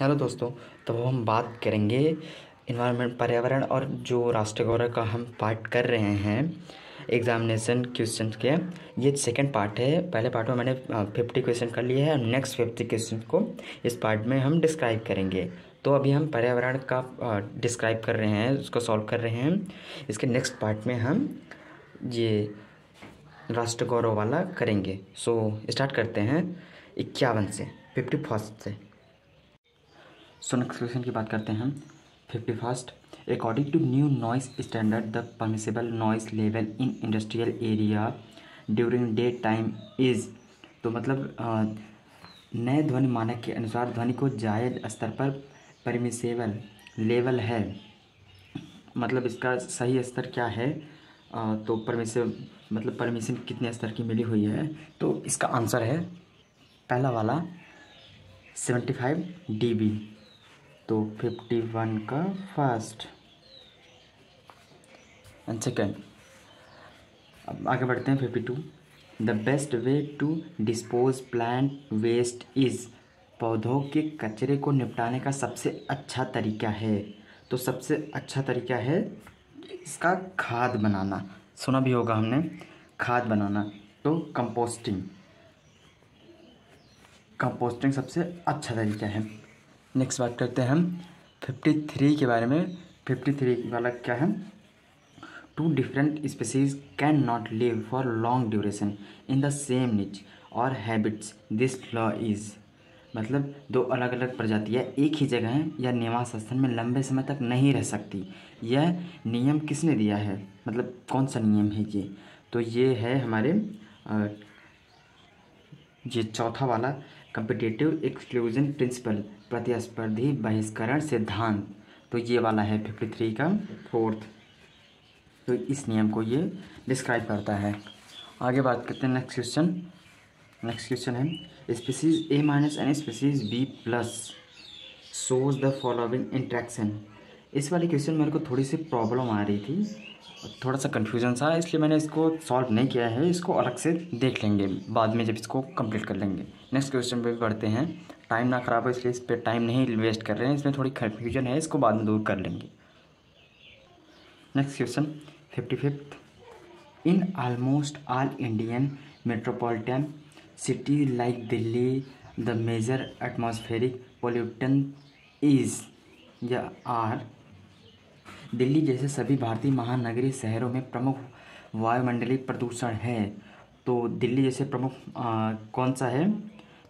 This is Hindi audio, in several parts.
हेलो दोस्तों। तो हम बात करेंगे इन्वायरमेंट पर्यावरण और जो राष्ट्रीय गौरव का हम पार्ट कर रहे हैं एग्जामिनेशन क्वेश्चन के। ये सेकंड पार्ट है। पहले पार्ट में मैंने 50 क्वेश्चन कर लिए हैं और नेक्स्ट 50 क्वेश्चन को इस पार्ट में हम डिस्क्राइब करेंगे। तो अभी हम पर्यावरण का डिस्क्राइब कर रहे हैं, उसको सॉल्व कर रहे हैं। इसके नेक्स्ट पार्ट में हम ये राष्ट्र गौरव वाला करेंगे। सो स्टार्ट करते हैं 51 से 51 से। सो नेक्स्ट क्वेश्चन की बात करते हैं 51st। According to new noise standard the permissible noise level in industrial area during day time is. तो मतलब नए ध्वनि मानक के अनुसार ध्वनि को जायज़ स्तर पर परमिसेबल लेवल है, मतलब इसका सही स्तर क्या है। तो परमिसिबल मतलब परमिशन कितने स्तर की मिली हुई है। तो इसका आंसर है पहला वाला 75 dB। तो 51 का फर्स्ट एंड सेकेंड। अब आगे बढ़ते हैं 52। The best way to dispose plant waste is. पौधों के कचरे को निपटाने का सबसे अच्छा तरीका है। तो सबसे अच्छा तरीका है इसका खाद बनाना। सुना भी होगा हमने, खाद बनाना। तो कंपोस्टिंग कंपोस्टिंग सबसे अच्छा तरीका है। नेक्स्ट बात करते हैं हम 53 के बारे में। 53 वाला क्या है। Two different species can not live for long duration in the same niche और हैबिट्स दिस लॉ इज़। मतलब दो अलग अलग प्रजातियाँ एक ही जगह या निवास स्थान में लंबे समय तक नहीं रह सकती। यह नियम किसने दिया है, मतलब कौन सा नियम है ये। तो ये है हमारे ये चौथा वाला कम्पिटिटिव एक्सक्लूजन प्रिंसिपल, प्रतिस्पर्धी बहिष्करण सिद्धांत। तो ये वाला है 53 का फोर्थ। तो इस नियम को ये डिस्क्राइब करता है। आगे बात करते हैं नेक्स्ट क्वेश्चन। नेक्स्ट क्वेश्चन है species A minus and species B plus shows the following interaction. इस वाले क्वेश्चन मेरे को थोड़ी सी प्रॉब्लम आ रही थी, थोड़ा सा कन्फ्यूजन था, इसलिए मैंने इसको सॉल्व नहीं किया है। इसको अलग से देख लेंगे बाद में जब इसको कंप्लीट कर लेंगे। नेक्स्ट क्वेश्चन पे भी बढ़ते हैं। टाइम ना ख़राब हो इसलिए इस पर टाइम नहीं वेस्ट कर रहे हैं, इसमें थोड़ी कन्फ्यूजन है, इसको बाद में दूर कर लेंगे। Next question 55th। In almost all Indian metropolitan city like Delhi the major atmospheric pollutant is या आर। दिल्ली जैसे सभी भारतीय महानगरीय शहरों में प्रमुख वायुमंडलीय प्रदूषण है। तो दिल्ली जैसे प्रमुख कौन सा है।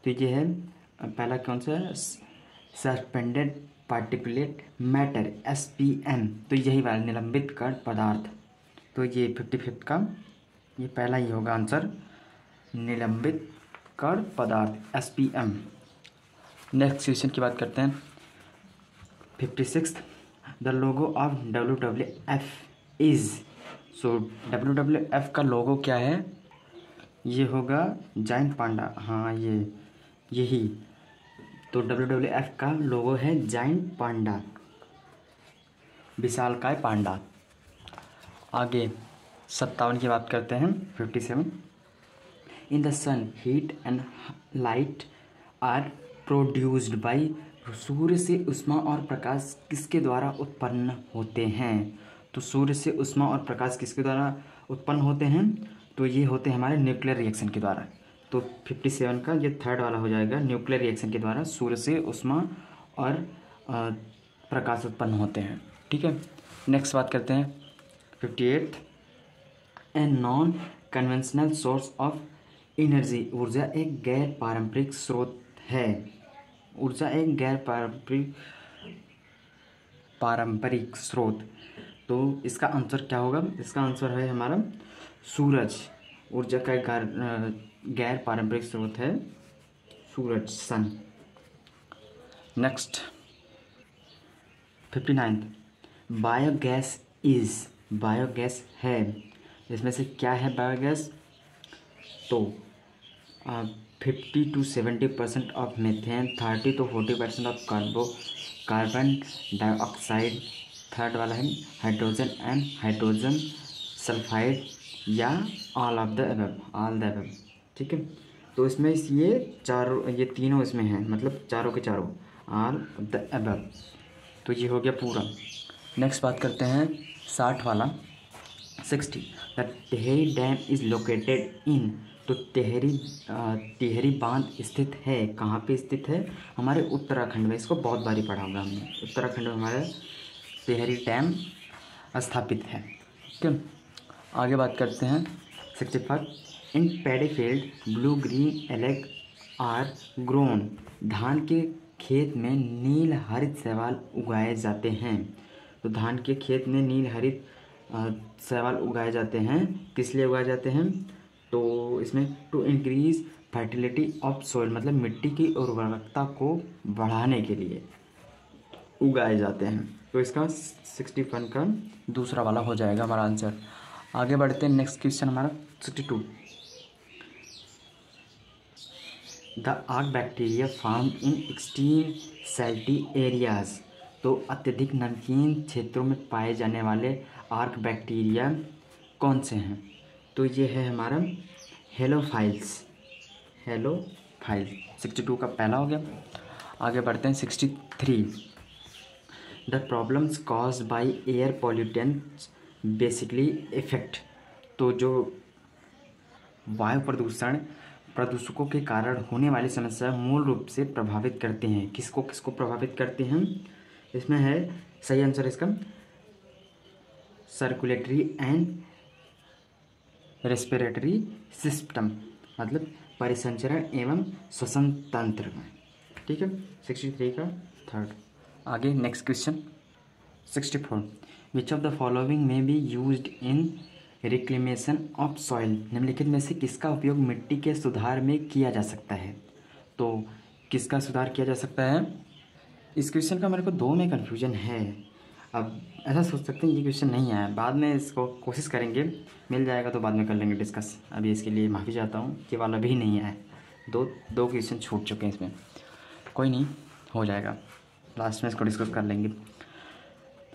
तो ये है पहला कौन सा है, सस्पेंडेड पार्टिकुलेट मैटर SPM। तो यही वाला निलंबित कण पदार्थ। तो ये 55 का ये पहला ही होगा आंसर, निलंबित कण पदार्थ SPM। नेक्स्ट क्वेश्चन की बात करते हैं 56th। The logo of WWF is. So WWF का लोगो क्या है, ये होगा जाइंट पांडा। हाँ यही। तो WWF का लोगो है जाइंट पांडा, विशालकाय पांडा। आगे 57 की बात करते हैं 57। In the sun heat and light are produced by. सूर्य से ऊष्मा और प्रकाश किसके द्वारा उत्पन्न होते हैं। तो सूर्य से ऊष्मा और प्रकाश किसके द्वारा उत्पन्न होते हैं। तो ये होते हैं हमारे न्यूक्लियर रिएक्शन के द्वारा। तो 57 का ये थर्ड वाला हो जाएगा, न्यूक्लियर रिएक्शन के द्वारा सूर्य से ऊष्मा और प्रकाश उत्पन्न होते हैं। ठीक है। नेक्स्ट बात करते हैं 58th। A non conventional source of energy. ऊर्जा एक गैर पारंपरिक स्रोत है। ऊर्जा एक गैर पारंपरिक स्रोत। तो इसका आंसर क्या होगा, इसका आंसर है हमारा सूरज। ऊर्जा का गैर पारंपरिक स्रोत है सूरज, sun. Next 59th। Biogas is. Biogas है, इसमें से क्या है बायोगैस। तो 50 to 70% of methane, 30 to 40% of carbon dioxide. Third वाला है हाइड्रोजन एंड हाइड्रोजन सल्फाइड या ऑल ऑफ द अबव। ठीक है। तो इसमें ये चारों ये तीनों इसमें हैं, मतलब चारों के चारों। All of the above. तो ये हो गया पूरा। नेक्स्ट बात करते हैं 60 वाला 60। The Tehri dam is located in. तो टिहरी बांध स्थित है, कहाँ पे स्थित है? हमारे उत्तराखंड में। इसको बहुत बारी पढ़ा होगा हमने। उत्तराखंड में हमारा टिहरी डैम स्थापित है। ठीक है, आगे बात करते हैं 65। In paddy field blue green algae are grown. धान के खेत में नील हरित शैवाल उगाए जाते हैं। तो धान के खेत में नील हरित शैवाल उगाए जाते हैं। किस लिए उगाए जाते हैं? तो इसमें to increase fertility of soil, मतलब मिट्टी की उर्वरकता को बढ़ाने के लिए उगाए जाते हैं। तो इसका 61 का दूसरा वाला हो जाएगा हमारा आंसर। आगे बढ़ते हैं, नेक्स्ट क्वेश्चन हमारा 62। The archaebacteria form in extreme salty areas. तो अत्यधिक नमकीन क्षेत्रों में पाए जाने वाले आर्क बैक्टीरिया कौन से हैं? तो ये है हमारा हेलोफाइल्स। 62 का पहला हो गया। आगे बढ़ते हैं 63। The problems caused by air pollutants basically effect. तो जो वायु प्रदूषकों के कारण होने वाली समस्या मूल रूप से प्रभावित करते हैं। किसको किसको प्रभावित करते हैं? इसमें है सही आंसर इसका सर्कुलेटरी एंड रेस्पिरेटरी सिस्टम, मतलब परिसंचरण एवं श्वसन तंत्र में। ठीक है, 63 का थर्ड। आगे next question 64। Which of the following may be used in reclamation of soil. निम्नलिखित में से किसका उपयोग मिट्टी के सुधार में किया जा सकता है? तो किसका सुधार किया जा सकता है? इस क्वेश्चन का मेरे को दो में कन्फ्यूजन है। अब ऐसा सोच सकते हैं ये क्वेश्चन नहीं आया, बाद में इसको कोशिश करेंगे, मिल जाएगा तो बाद में कर लेंगे डिस्कस। अभी इसके लिए माफ़ी चाहता हूँ, ये वाला भी नहीं आया। दो क्वेश्चन छूट चुके हैं इसमें, कोई नहीं, हो जाएगा, लास्ट में इसको डिस्कस कर लेंगे।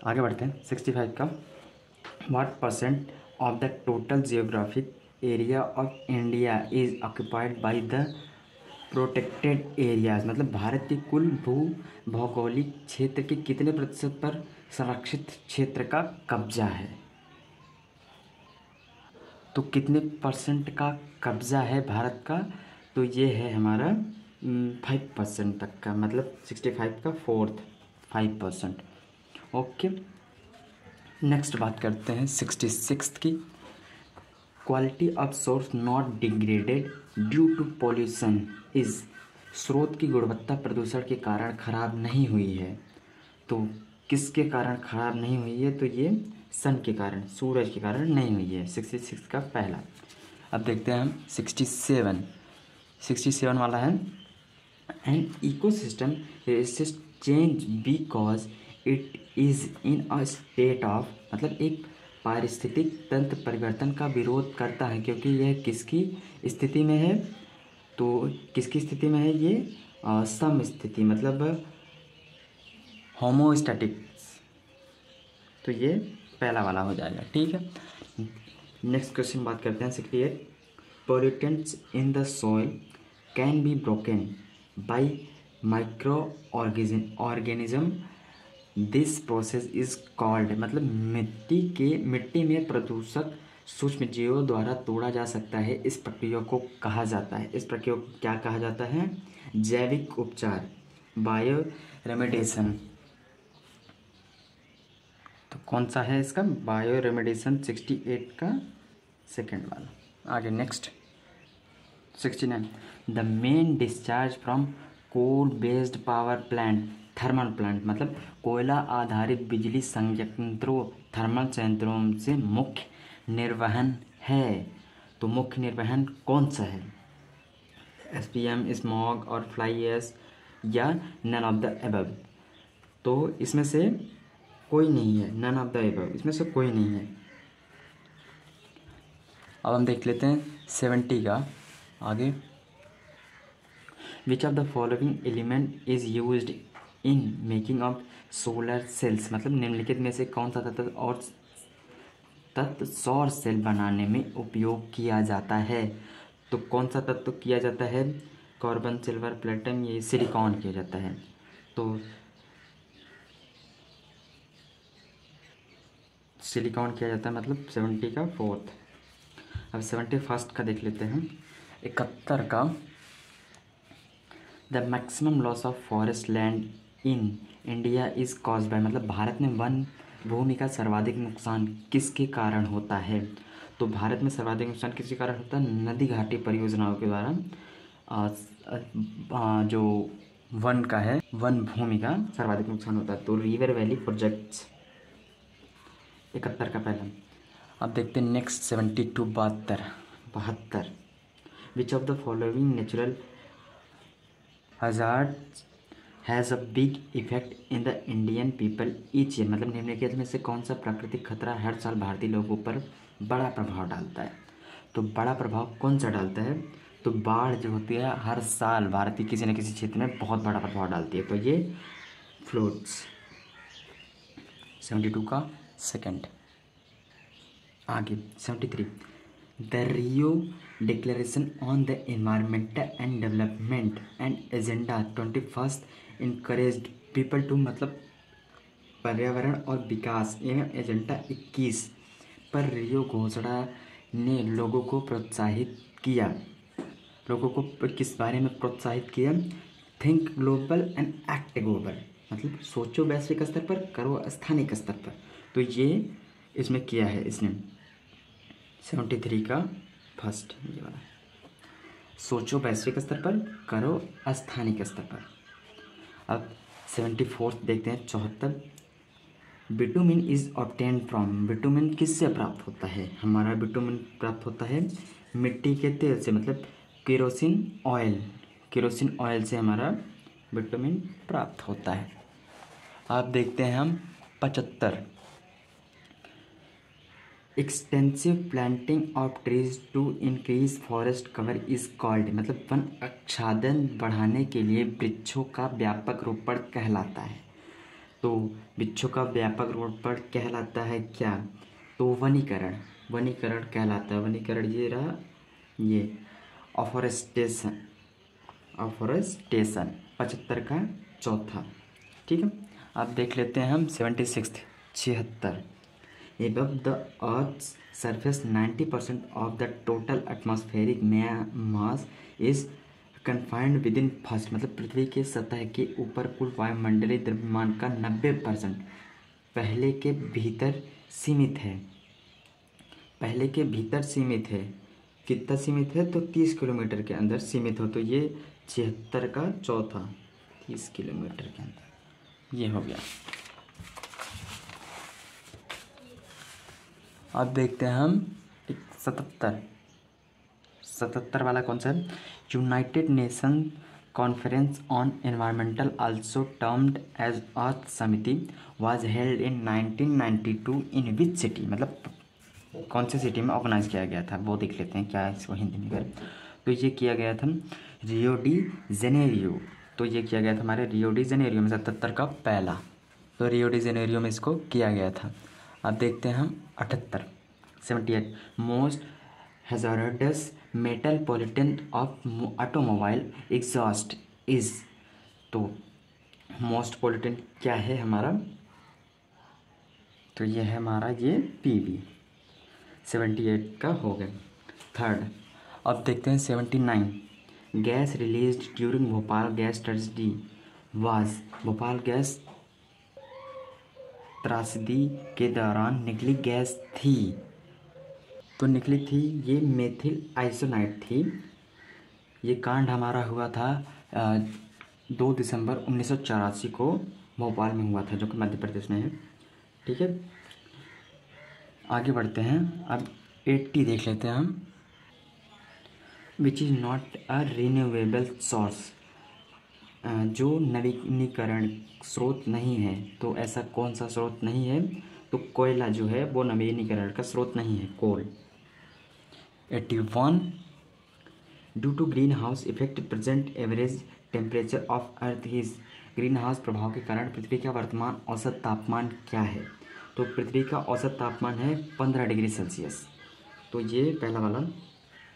आगे बढ़ते हैं 65 का। What percent of the total geographic area of India is occupied by the protected areas. मतलब भारत के कुल भौगोलिक क्षेत्र के कितने प्रतिशत पर संरक्षित क्षेत्र का कब्जा है? तो कितने परसेंट का कब्जा है भारत का? तो ये है हमारा 5% तक का, मतलब 65 का फोर्थ 5%। ओके, नेक्स्ट बात करते हैं 66 की। Quality of source not degraded due to pollution is. स्रोत की गुणवत्ता प्रदूषण के कारण खराब नहीं हुई है। तो किसके कारण खराब नहीं हुई है? तो ये सन के कारण, सूरज के कारण नहीं हुई है। 66 का पहला। अब देखते हैं हम 67 वाला है। An ecosystem resist change because it is in a state of, मतलब एक पारिस्थितिक तंत्र परिवर्तन का विरोध करता है क्योंकि यह किसकी स्थिति में है? तो किसकी स्थिति में है ये? सम स्थिति, मतलब होमोस्टैटिक्स। तो ये पहला वाला हो जाएगा। ठीक है, नेक्स्ट क्वेश्चन बात करते हैं 68। Pollutants in the soil can be broken by micro organism. This process is called, मतलब मिट्टी में प्रदूषक सूक्ष्म जीवों द्वारा तोड़ा जा सकता है। इस प्रक्रिया को कहा जाता है, इस प्रक्रिया को क्या कहा जाता है? जैविक उपचार, बायो रेमेडिएशन। तो कौन सा है इसका? बायो रेमेडिएशन 68 का सेकेंड वाला। आगे next 69। The main discharge from coal based power plant, thermal plant, मतलब कोयला आधारित बिजली संयंत्रों, थर्मल संयंत्रों से मुख्य निर्वहन है। तो मुख्य निर्वहन कौन सा है? SPM, स्मॉग और फ्लाई ऐश, या नन ऑफ द अबव। तो इसमें से कोई नहीं है, नन ऑफ द अबव, इसमें से कोई नहीं है। अब हम देख लेते हैं 70 का आगे। विच of the following element is used in making of solar cells, मतलब निम्नलिखित में से कौन सा तत्व सौर सेल बनाने में उपयोग किया जाता है? तो कौन सा तत्व किया जाता है? कार्बन, सिल्वर, प्लेटिनम, ये सिलिकॉन किया जाता है। तो सिलिकॉन किया जाता है, मतलब 70 का 4th। अब 71st का देख लेते हैं। 71 का, the maximum loss of forest land in India is cause by, मतलब भारत में वन भूमि का सर्वाधिक नुकसान किसके कारण होता है। तो भारत में सर्वाधिक नुकसान किसके कारण होता है, नदी घाटी परियोजनाओं के द्वारा जो वन का है, वन भूमि का सर्वाधिक नुकसान होता है। तो रिवर वैली प्रोजेक्ट्स 71 का पहला। अब देखते हैं next 72 72। Which of the following natural hazard has a big effect in the Indian people each year, मतलब निम्नलिखित में से कौन सा प्राकृतिक खतरा हर साल भारतीय लोगों पर बड़ा प्रभाव डालता है। तो बड़ा प्रभाव कौन सा डालता है, तो बाढ़ जो होती है हर साल भारत के किसी न किसी क्षेत्र में बहुत बड़ा प्रभाव डालती है। तो ये फ्लड्स 72 का सेकंड। आगे 73, the Rio declaration on the environmental and development and agenda 21 encouraged people to, मतलब पर्यावरण और विकास एवं एजेंडा 21 पर रियो घोषणा ने लोगों को प्रोत्साहित किया। लोगों को किस बारे में प्रोत्साहित किया, think global and act global, मतलब सोचो वैश्विक स्तर पर, करो स्थानिक स्तर पर। तो ये इसमें किया है इसने 73 का फर्स्ट, ये वाला, सोचो वैश्विक स्तर पर, करो स्थानिक स्तर पर। अब 74 देखते हैं 74, bitumen is obtain from, bitumen किससे प्राप्त होता है, हमारा बिटुमिन प्राप्त होता है मिट्टी के तेल से, मतलब केरोसिन ऑयल, केरोसिन ऑयल से हमारा बिटुमिन प्राप्त होता है। अब देखते हैं हम 75, extensive planting of trees to increase forest cover is called, मतलब वन आच्छादन बढ़ाने के लिए वृक्षों का व्यापक रोपण कहलाता है। तो वृक्षों का व्यापक रोपण कहलाता है क्या, तो वनीकरण, वनीकरण कहलाता है। वनीकरण ये रहा, ये अफॉरेस्टेशन, अफॉरेस्टेशन 75 का चौथा। ठीक है, अब देख लेते हैं हम 76 76, above the earth's surface 90% of the total atmospheric mass is confined within first, मतलब पृथ्वी के सतह के ऊपर कुल वायुमंडलीय द्रव्यमान का 90% पहले के भीतर सीमित है। पहले के भीतर सीमित है, कितना सीमित है, तो 30 किलोमीटर के अंदर सीमित हो। तो ये 76 का चौथा, 30 किलोमीटर के अंदर, ये हो गया। अब देखते हैं हम 77 वाला कौन सा है, United Nation conference on environmental also termed as earth summit was held in 1992 in which city, मतलब कौन सी सिटी में ऑर्गेनाइज किया गया था, वो देख लेते हैं क्या है इसको हिंदी में कर। तो ये किया गया था रियो डी जेनेरियो, तो ये किया गया था हमारे रियो डी जेनेरियो में 77 का पहला, तो रियो डी जेनेरियो में इसको किया गया था। अब देखते हैं हम 78 most hazards metal pollutant of automobile exhaust is, तो मोस्ट पॉल्यूटेंट क्या है हमारा, तो ये है हमारा ये पीवी 78 का हो गया थर्ड। अब देखते हैं 79, gas released during Bhopal gas tragedy was, Bhopal gas त्रासदी के दौरान निकली गैस थी, तो निकली थी ये मेथिल आइसोनाइट थी। ये कांड हमारा हुआ था 2 दिसंबर 1984 को भोपाल में हुआ था, जो कि मध्य प्रदेश में है। ठीक है, आगे बढ़ते हैं। अब 80 देख लेते हैं हम, which is not a renewable source, जो नवीनीकरण स्रोत नहीं है। तो ऐसा कौन सा स्रोत नहीं है, तो कोयला जो है वो नवीनीकरण का स्रोत नहीं है, coal. 81, due to greenhouse effect present average temperature of earth is, greenhouse प्रभाव के कारण पृथ्वी का वर्तमान औसत तापमान क्या है, तो पृथ्वी का औसत तापमान है 15 डिग्री सेल्सियस। तो ये पहला वाला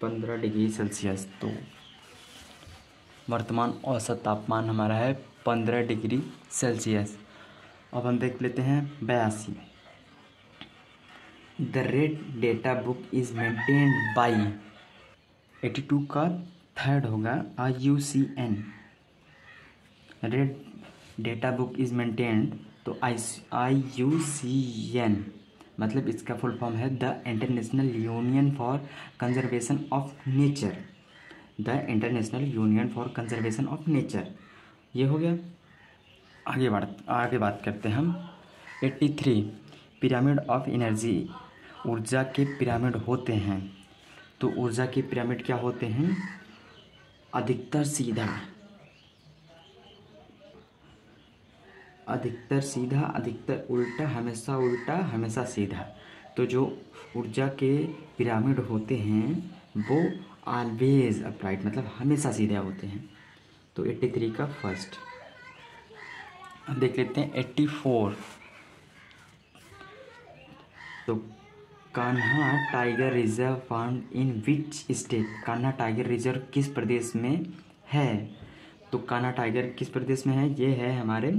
15 डिग्री सेल्सियस, तो वर्तमान औसत तापमान हमारा है 15 डिग्री सेल्सियस। अब हम देख लेते हैं 82। The red data book is maintained by. 82 का थर्ड होगा IUCN। Red data book is maintained, तो IUCN मतलब इसका फुल फॉर्म है the international union for conservation of nature. The international union for conservation of nature, ये हो गया। आगे बात करते हैं हम 83। पिरामिड ऑफ एनर्जी, ऊर्जा के पिरामिड होते हैं। तो ऊर्जा के पिरामिड क्या होते हैं? अधिकतर सीधा, अधिकतर उल्टा, हमेशा सीधा। तो जो ऊर्जा के पिरामिड होते हैं वो ऑलवेज अपराइट मतलब हमेशा सीधे होते हैं। तो 83 का फर्स्ट। अब देख लेते हैं 84। तो Kanha tiger reserve found in which state? Kanha tiger reserve किस प्रदेश में है? तो कान्हा टाइगर किस प्रदेश में है? ये है हमारे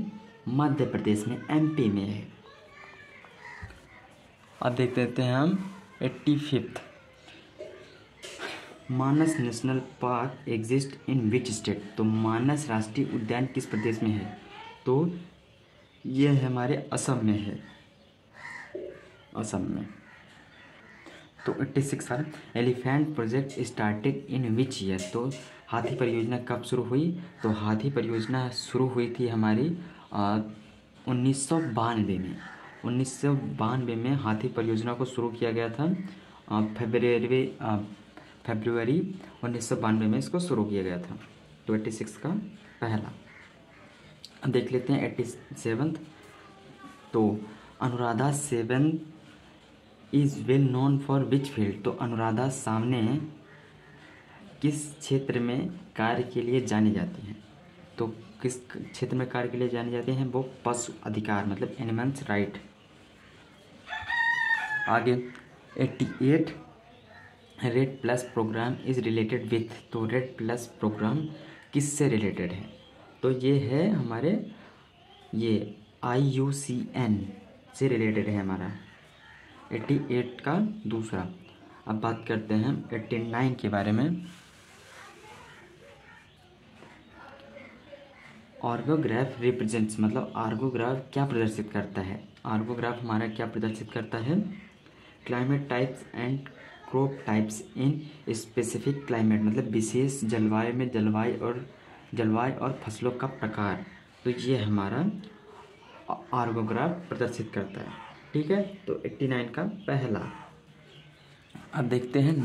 मध्य प्रदेश में, MP में है। अब देख लेते हैं हम 85। Manas national park exist in which state? तो मानस राष्ट्रीय उद्यान किस प्रदेश में है? तो ये हमारे असम में है, असम में। तो 86 है elephant project started in which year? तो हाथी परियोजना कब शुरू हुई? तो हाथी परियोजना शुरू हुई थी हमारी 1992 में। 1992 में हाथी परियोजना को शुरू किया गया था। फरवरी 1992 में इसको शुरू किया गया था। तो 86 का पहला। अब देख लेते हैं 87। तो Anuradha 7 is well known for which field? तो अनुराधा सामने किस क्षेत्र में कार्य के लिए जानी जाती हैं? तो किस क्षेत्र में कार्य के लिए जानी जाती हैं? वो पशु अधिकार मतलब एनिमल्स राइट। आगे 88। REDD plus programme is related with? तो रेड प्लस प्रोग्राम किससे रिलेटेड है? तो ये है हमारे ये IUCN से रिलेटेड है हमारा। 88 का दूसरा। अब बात करते हैं 89 के बारे में। आर्गोग्राफ रिप्रेजेंट्स मतलब आर्गोग्राफ क्या प्रदर्शित करता है? आर्गोग्राफ हमारा क्या प्रदर्शित करता है? Climate types and crop types in specific climate मतलब विशेष जलवायु में जलवायु और फसलों का प्रकार। तो ये हमारा आर्गोग्राफ प्रदर्शित करता है। ठीक है, तो 89 का पहला। अब देखते हैं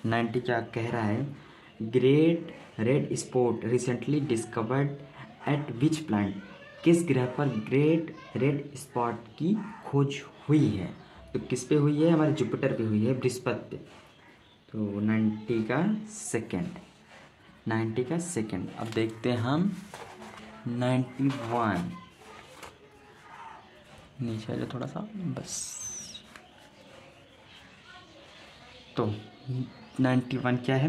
90 क्या कह रहा है? Great red spot recently discovered eight which planet? किस ग्रह पर ग्रेट रेड स्पॉट की खोज हुई है? तो किस पे हुई है? हमारे जुपिटर पे हुई है, बृहस्पति पे। तो 90 का सेकेंड। अब देखते हैं हम 91। नीचे आ जाओ थोड़ा सा बस। तो 91 क्या है?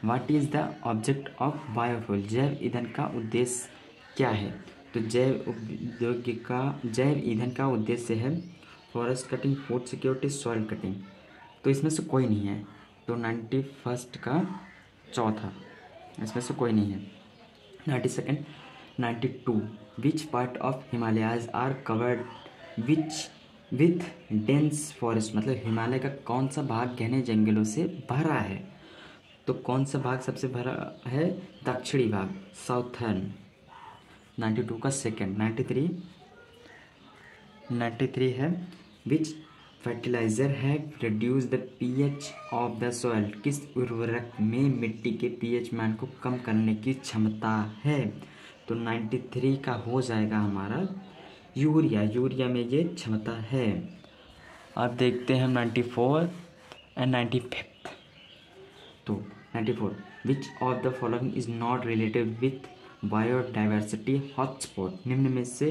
What is the object of biofuel? जैव ईंधन का उद्देश्य क्या है? तो जैव ईंधन का उद्देश्य है forest cutting, food security, soil cutting. तो इसमें से कोई नहीं है। तो 91 का चौथा, इसमें से कोई नहीं है। 92 92 which part of Himalayas are covered with dense forest मतलब हिमालय का कौन सा भाग घने जंगलों से भरा है? तो कौन सा भाग सबसे भरा है? दक्षिणी भाग, साउथर्न। 92 का सेकेंड। 93 है विच फर्टिलाइजर है reduce the pH of the soil? किस उर्वरक में मिट्टी के pH मान को कम करने की क्षमता है? तो 93 का हो जाएगा हमारा यूरिया में ये क्षमता है। अब देखते हैं 94 एंड 95। तो 94 विच of the following is not related with biodiversity hotspot? निम्न में से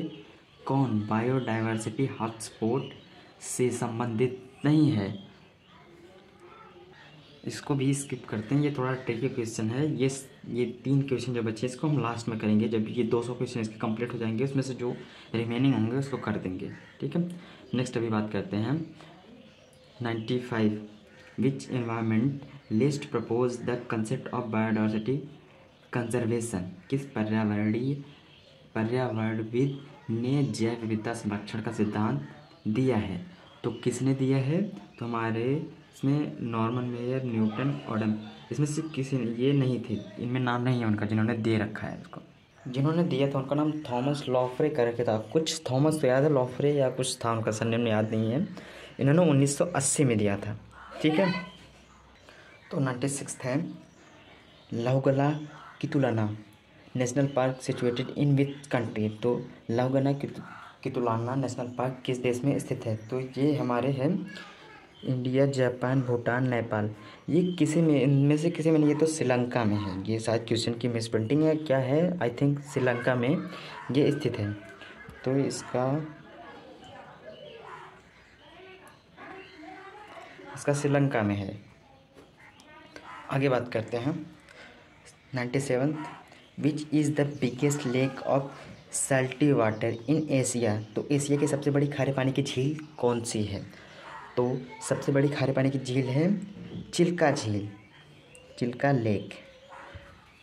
कौन बायोडाइवर्सिटी हॉटस्पॉट से संबंधित नहीं है? इसको भी स्किप करते हैं, ये थोड़ा ट्रिकी क्वेश्चन है। ये 3 क्वेश्चन जो बचे इसको हम लास्ट में करेंगे, जब ये 200 क्वेश्चन इसके कंप्लीट हो जाएंगे, उसमें से जो रिमेनिंग होंगे उसको कर देंगे, ठीक है। नेक्स्ट अभी बात करते हैं 95, which environmentalist propose the concept of biodiversity conservation. किस पर्यावरणविद ने जैव विविधता संरक्षण का सिद्धांत दिया है? तो किसने दिया है? तो हमारे इसमें नॉर्मन मेयर, न्यूटन और इसमें से किसी ने, ये नहीं थे, इनमें नाम नहीं है उनका जिन्होंने दे रखा है इसको। जिन्होंने दिया था उनका नाम थॉमस लॉफ्रे करके था, कुछ थॉमस तो याद है, लॉफ्रे या कुछ था उनका सरनेम याद नहीं है। इन्होंने 1980 में दिया था, ठीक है। तो 96 है, Lahugala Kitulana national park situated in which country. तो लाहुगला कितुलाना नेशनल पार्क किस देश में स्थित है? तो ये हमारे हैं इंडिया, जापान, भूटान, नेपाल। ये किसी में, इनमें से किसी में नहीं, ये तो श्रीलंका में है। ये शायद क्वेश्चन की मिस प्रिंटिंग है, क्या है, आई थिंक श्रीलंका में ये स्थित है। तो इसका श्रीलंका में है। आगे बात करते हैं 97, which is the biggest lake of salty water in Asia. तो एशिया की सबसे बड़ी खारे पानी की झील कौन सी है? तो सबसे बड़ी खारे पानी की झील है चिल्का झील, चिल्का लेक।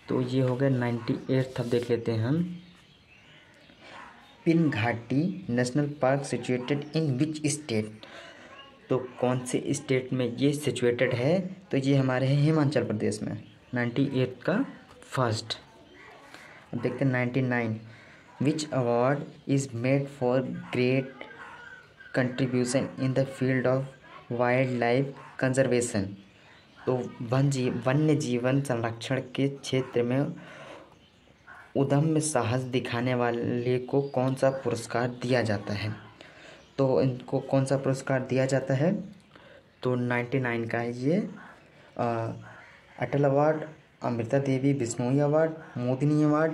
तो ये हो गया 98। अब देख लेते हैं हम, पिन घाटी national park situated in which state. तो कौन से स्टेट में ये सिचुएटेड है? तो ये हमारे हैं हिमाचल प्रदेश में। 98 का फर्स्ट। अब देखते हैं 99, which award is made for great contribution in the field of wild life conservation. तो वन्य जीवन संरक्षण के क्षेत्र में उदम्य साहस दिखाने वाले को कौन सा पुरस्कार दिया जाता है? तो इनको कौन सा पुरस्कार दिया जाता है? तो 99 का है ये अटल अवार्ड, अमृता देवी बिश्नोई अवार्ड, मोदिनी अवार्ड।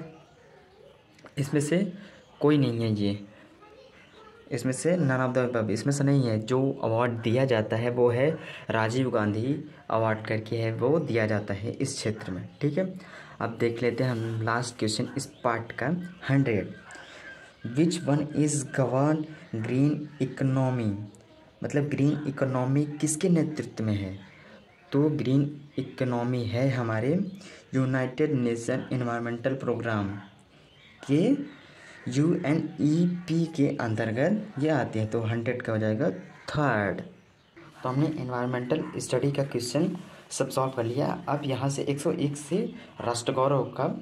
इसमें से कोई नहीं है ये, इसमें से नन ऑफ द अबव, इसमें से नहीं है। जो अवार्ड दिया जाता है वो है राजीव गांधी अवार्ड करके है, वो दिया जाता है इस क्षेत्र में, ठीक है। अब देख लेते हैं हम लास्ट क्वेश्चन इस पार्ट का 100, which one is govern green economy. मतलब ग्रीन इकोनॉमी किसके नेतृत्व में है? तो ग्रीन इकोनॉमी है हमारे यूनाइटेड नेशन एनवायरमेंटल प्रोग्राम के UNEP के अंतर्गत ये आती है। तो 100 का हो जाएगा 3rd। तो हमने एनवायरमेंटल स्टडी का क्वेश्चन सब सॉल्व कर लिया। अब यहाँ से 101 से राष्ट्रगौरव का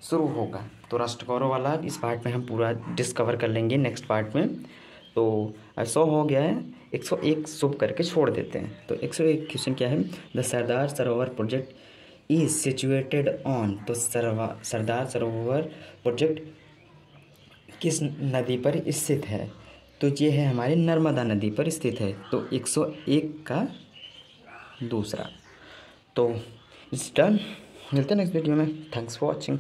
शुरू होगा। तो राष्ट्रगौरव वाला इस पार्ट में हम पूरा डिस्कवर कर लेंगे नेक्स्ट पार्ट में। तो 100 हो गया है, 101 शुभ करके छोड़ देते हैं। तो 101 क्वेश्चन क्या है? The Sardar Sarovar project is situated on. तो सरदार सरोवर प्रोजेक्ट किस नदी पर स्थित है? तो ये है हमारे नर्मदा नदी पर स्थित है। तो 101 का दूसरा। तो इट्स डन। मिलते हैं नेक्स्ट वीडियो में। Thanks for watching.